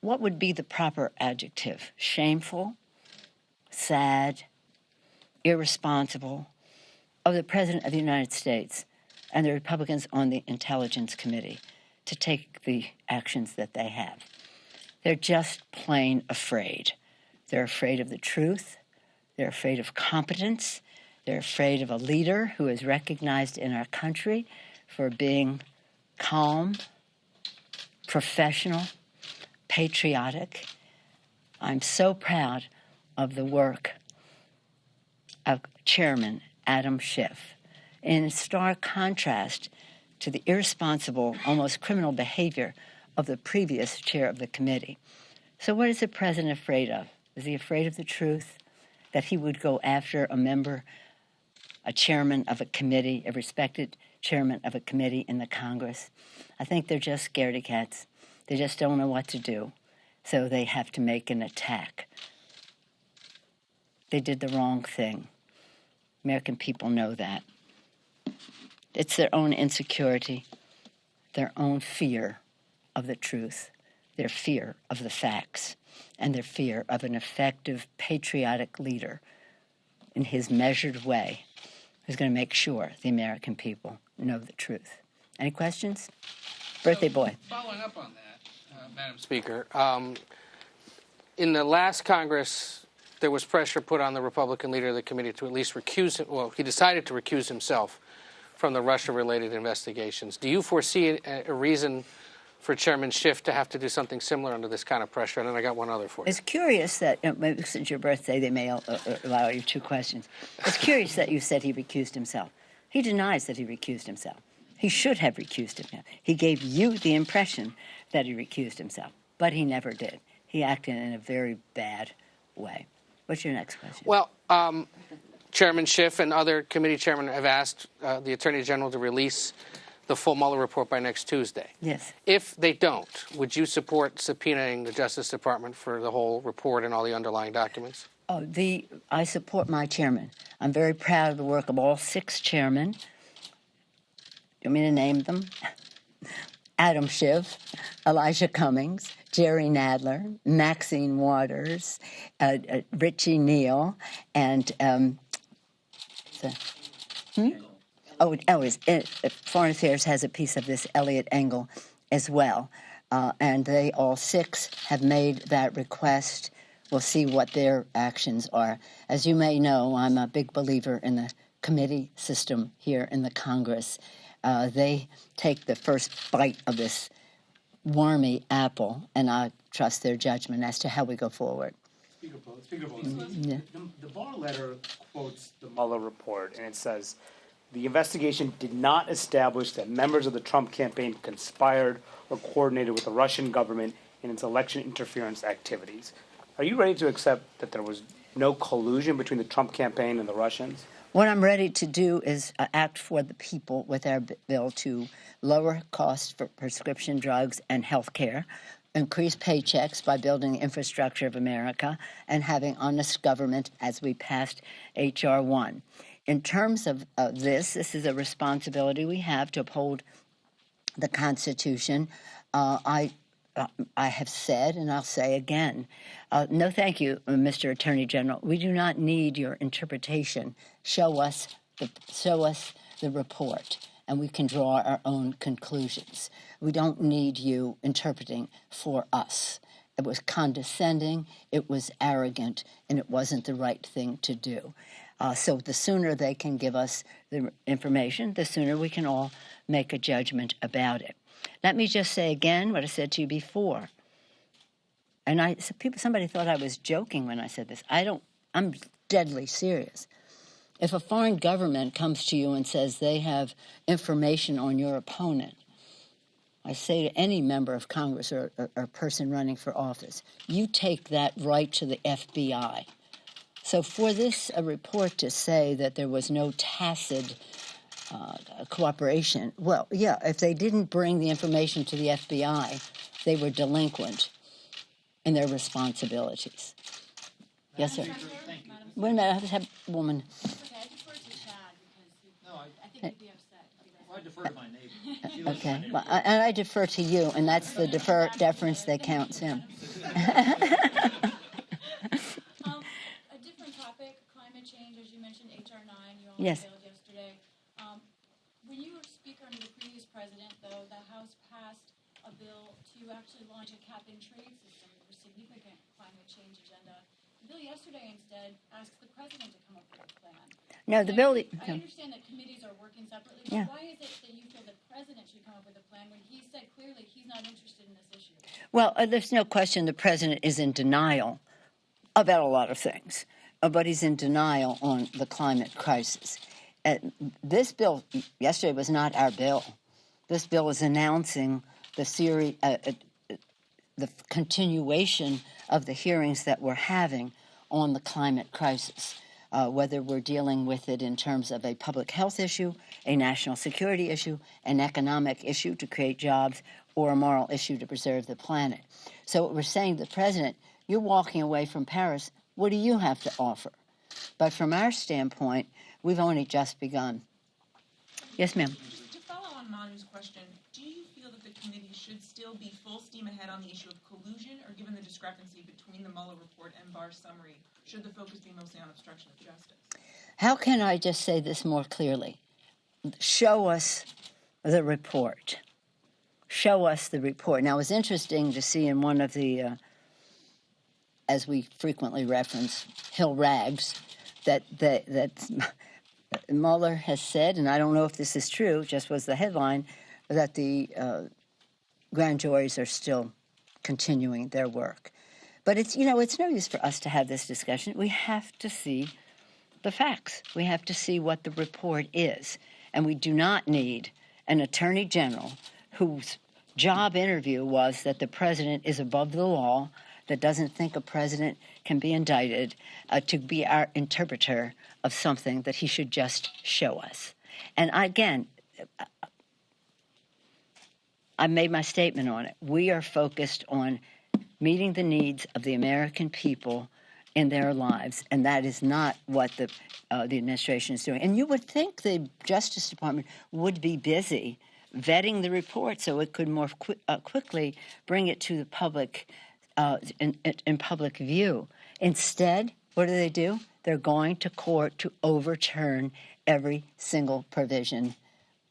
what would be the proper adjective? Shameful, sad, irresponsible of the President of the United States and the Republicans on the Intelligence Committee to take the actions that they have. They're just plain afraid. They're afraid of the truth. They're afraid of competence. They're afraid of a leader who is recognized in our country for being calm, professional, patriotic. I'm so proud of the work of Chairman Adam Schiff, in stark contrast to the irresponsible, almost criminal behavior of the previous chair of the committee. So what is the president afraid of? Is he afraid of the truth? That he would go after a member, a chairman of a committee, a respected chairman of a committee in the Congress? I think they're just scaredy cats. They just don't know what to do, so they have to make an attack. They did the wrong thing. American people know that. It's their own insecurity, their own fear of the truth, their fear of the facts, and their fear of an effective, patriotic leader in his measured way who's going to make sure the American people know the truth. Any questions? Birthday boy. Following up on that, Madam Speaker, in the last Congress, there was pressure put on the Republican leader of the committee to at least recuse him. Well, he decided to recuse himself from the Russia-related investigations. Do you foresee a reason for Chairman Schiff to have to do something similar under this kind of pressure? And then I got one other for you. It's curious that, maybe since your birthday, they may allow you 2 questions. It's curious that you said he recused himself. He denies that he recused himself. He should have recused himself. He gave you the impression that he recused himself, but he never did. He acted in a very bad way. What's your next question? Well, Chairman Schiff and other committee chairmen have asked the Attorney General to release the full Mueller report by next Tuesday. Yes. If they don't, would you support subpoenaing the Justice Department for the whole report and all the underlying documents? Oh, I support my chairman. I'm very proud of the work of all 6 chairmen. Do you want me to name them? Adam Schiff, Elijah Cummings, Jerry Nadler, Maxine Waters, Richie Neal, and Foreign Affairs has a piece of this, Elliot Engel, as well. And they all 6 have made that request. We'll see what their actions are. As you may know, I'm a big believer in the committee system here in the Congress. They take the first bite of this wormy apple, and I trust their judgment as to how we go forward. Speaker Pelosi, the Barr letter quotes the Mueller report, and it says, the investigation did not establish that members of the Trump campaign conspired or coordinated with the Russian government in its election interference activities. Are you ready to accept that there was no collusion between the Trump campaign and the Russians? What I'm ready to do is act for the people with our bill to lower costs for prescription drugs and health care, increase paychecks by building the infrastructure of America, and having honest government as we passed H.R. 1. In terms of this is a responsibility we have to uphold the Constitution. I have said, and I'll say again, no thank you, Mr. Attorney General. We do not need your interpretation. Show us the report, and we can draw our own conclusions. We don't need you interpreting for us. It was condescending, it was arrogant, and it wasn't the right thing to do. So the sooner they can give us the information, the sooner we can all make a judgment about it. Let me just say again what I said to you before. And somebody thought I was joking when I said this. I'm deadly serious. If a foreign government comes to you and says they have information on your opponent, I say to any member of Congress or person running for office, you take that right to the FBI. So for this report to say that there was no tacit cooperation, well, yeah, if they didn't bring the information to the FBI, they were delinquent in their responsibilities. Yes, sir. Wait a minute, I have to have a woman. Okay, I defer to Chad because I think he'd be upset. I defer to my neighbor. She lives Okay, in well, my and I defer to you, and that's the deference that counts him. A different topic, climate change, as you mentioned, H.R. 9, you all Yes. unveiled yesterday. When you were Speaker under the previous president, though, the House passed a bill to actually launch a cap-and-trade system for significant climate change agenda. The bill yesterday instead asks the president to come up with a plan. No, the bill. I understand that committees are working separately, but Yeah. why is it that you feel the president should come up with a plan when he said clearly he's not interested in this issue? Well, there's no question the president is in denial about a lot of things, but he's in denial on the climate crisis. This bill yesterday was not our bill. This bill is announcing the series, the continuation of the hearings that we're having on the climate crisis, whether we're dealing with it in terms of a public health issue, a national security issue, an economic issue to create jobs, or a moral issue to preserve the planet. So what we're saying to the president, you're walking away from Paris. What do you have to offer? But from our standpoint, we've only just begun. Yes, ma'am. To follow on Manu's question, do you feel that the committee should still be full steam ahead on the issue of collusion, or given the discrepancy between the Mueller report and Barr's summary, should the focus be mostly on obstruction of justice? How can I just say this more clearly? Show us the report. Show us the report. Now, it was interesting to see in one of the, as we frequently reference, Hill Rags, that Mueller has said, and I don't know if this is true, just was the headline, that the grand juries are still continuing their work. But it's no use for us to have this discussion. We have to see the facts. We have to see what the report is. And we do not need an attorney general whose job interview was that the president is above the law, that doesn't think a president can be indicted, to be our interpreter of something that he should just show us. And again, I made my statement on it. We are focused on meeting the needs of the American people in their lives, and that is not what the administration is doing. And you would think the Justice Department would be busy vetting the report so it could more quickly bring it to the public in public view. Instead, what do? They're going to court to overturn every single provision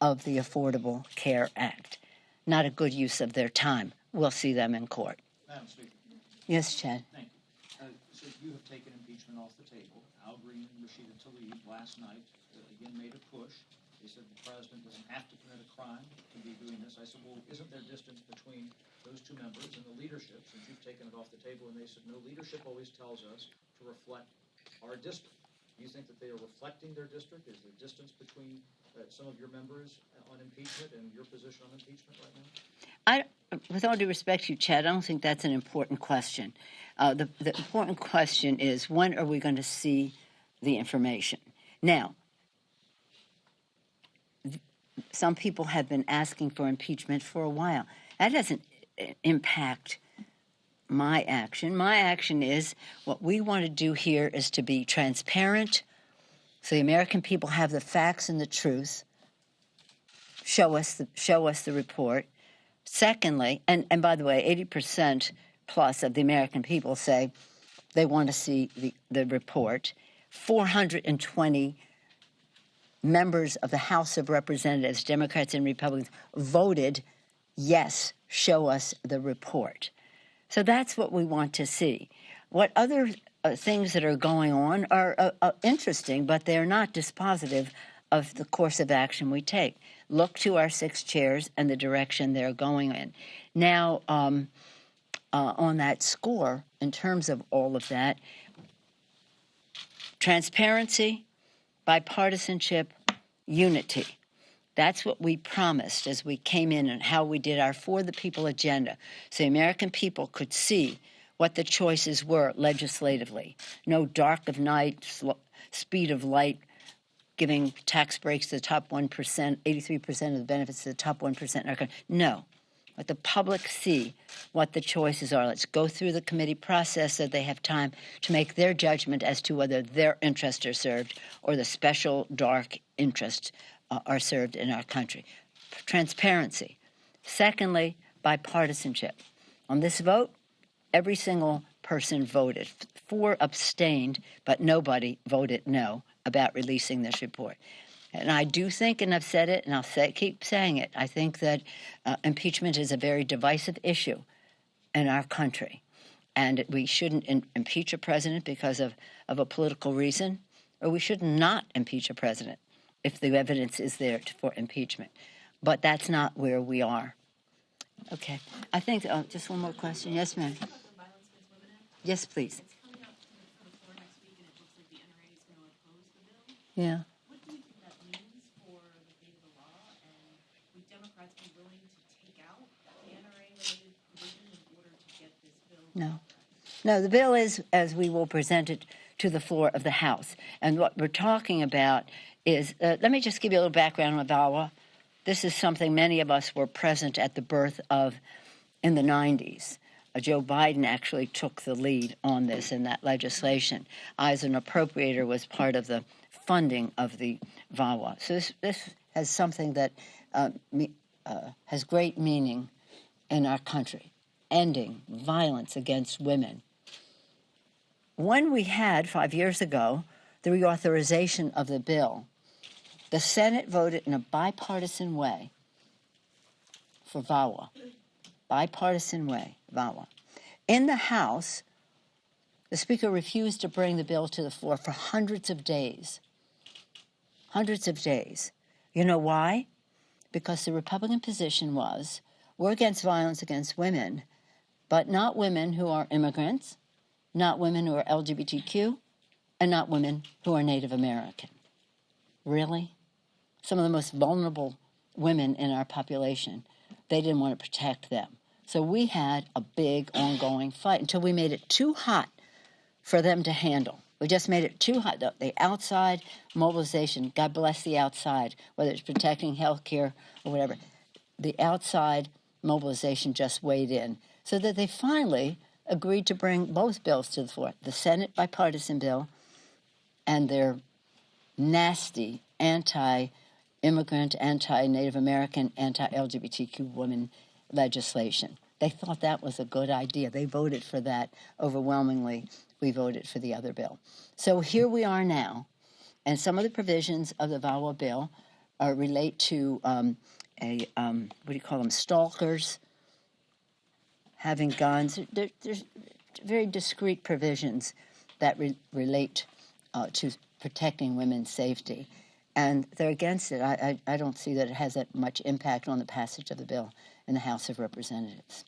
of the Affordable Care Act. Not a good use of their time. We'll see them in court. Madam Speaker. Yes, Chad. Thank you. So you have taken impeachment off the table. Al Green and Rashida Tlaib last night again made a push. They said the president doesn't have to commit a crime to be doing this. I said, well, isn't there distance between those two members and the leadership, since you've taken it off the table? And they said, no, leadership always tells us to reflect our district. Do you think that they are reflecting their district? Is there distance between some of your members on impeachment and your position on impeachment right now? With all due respect to you, Chad, I don't think that's an important question. The important question is, when are we going to see the information? Now, some people have been asking for impeachment for a while. That doesn't impact my action. My action is, what we want to do here is to be transparent so the American people have the facts and the truth. Show us the report. Secondly, and by the way, 80% plus of the American people say they want to see the report. 420 members of the House of Representatives, Democrats and Republicans, voted yes, show us the report. So that's what we want to see. What other things that are going on are interesting, but they're not dispositive of the course of action we take. Look to our 6 chairs and the direction they're going in. Now, on that score, in terms of all of that, transparency, bipartisanship, unity. That's what we promised as we came in and how we did our For the People agenda, so the American people could see what the choices were legislatively. No dark of night, speed of light, giving tax breaks to the top 1%, 83% of the benefits to the top 1% in our country. No. Let the public see what the choices are. Let's go through the committee process so they have time to make their judgment as to whether their interests are served or the special dark interest are served in our country. Transparency. Secondly, bipartisanship. On this vote, every single person voted. 4 abstained, but nobody voted no about releasing this report. And I do think, and I've said it, and I'll keep saying it, I think that impeachment is a very divisive issue in our country. And we shouldn't impeach a president because of a political reason, or we should not impeach a president if the evidence is there for impeachment. But that's not where we are. Okay. I think, just one more question. Yes, ma'am. Yes, please. It's coming up for the floor next week, and it looks like the NRA is going to oppose the bill. Yeah. What do you think that means for the fate of the law? And would Democrats be willing to take out the NRA-related provision in order to get this bill? No. No, the bill is as we will present it to the floor of the House. And what we're talking about is, let me just give you a little background on VAWA. This is something many of us were present at the birth of in the 90s. Joe Biden actually took the lead on this in that legislation. I, as an appropriator, was part of the funding of the VAWA. So this has something that has great meaning in our country, ending violence against women. When we had, 5 years ago, the reauthorization of the bill, the Senate voted in a bipartisan way for VAWA. Bipartisan way, VAWA. In the House, the Speaker refused to bring the bill to the floor for hundreds of days. Hundreds of days. You know why? Because the Republican position was, we're against violence against women, but not women who are immigrants, not women who are LGBTQ, and not women who are Native American. Really? Some of the most vulnerable women in our population, they didn't want to protect them. So we had a big ongoing fight until we made it too hot for them to handle. We just made it too hot. The outside mobilization, God bless the outside, whether it's protecting health care or whatever, the outside mobilization just weighed in so that they finally agreed to bring both bills to the floor, the Senate bipartisan bill and their nasty anti-immigrant, anti-Native American, anti-LGBTQ women legislation. They thought that was a good idea. They voted for that overwhelmingly. We voted for the other bill. So here we are now, and some of the provisions of the VAWA bill relate to stalkers having guns. There's very discrete provisions that relate to protecting women's safety, and they're against it. I don't see that it has that much impact on the passage of the bill in the House of Representatives.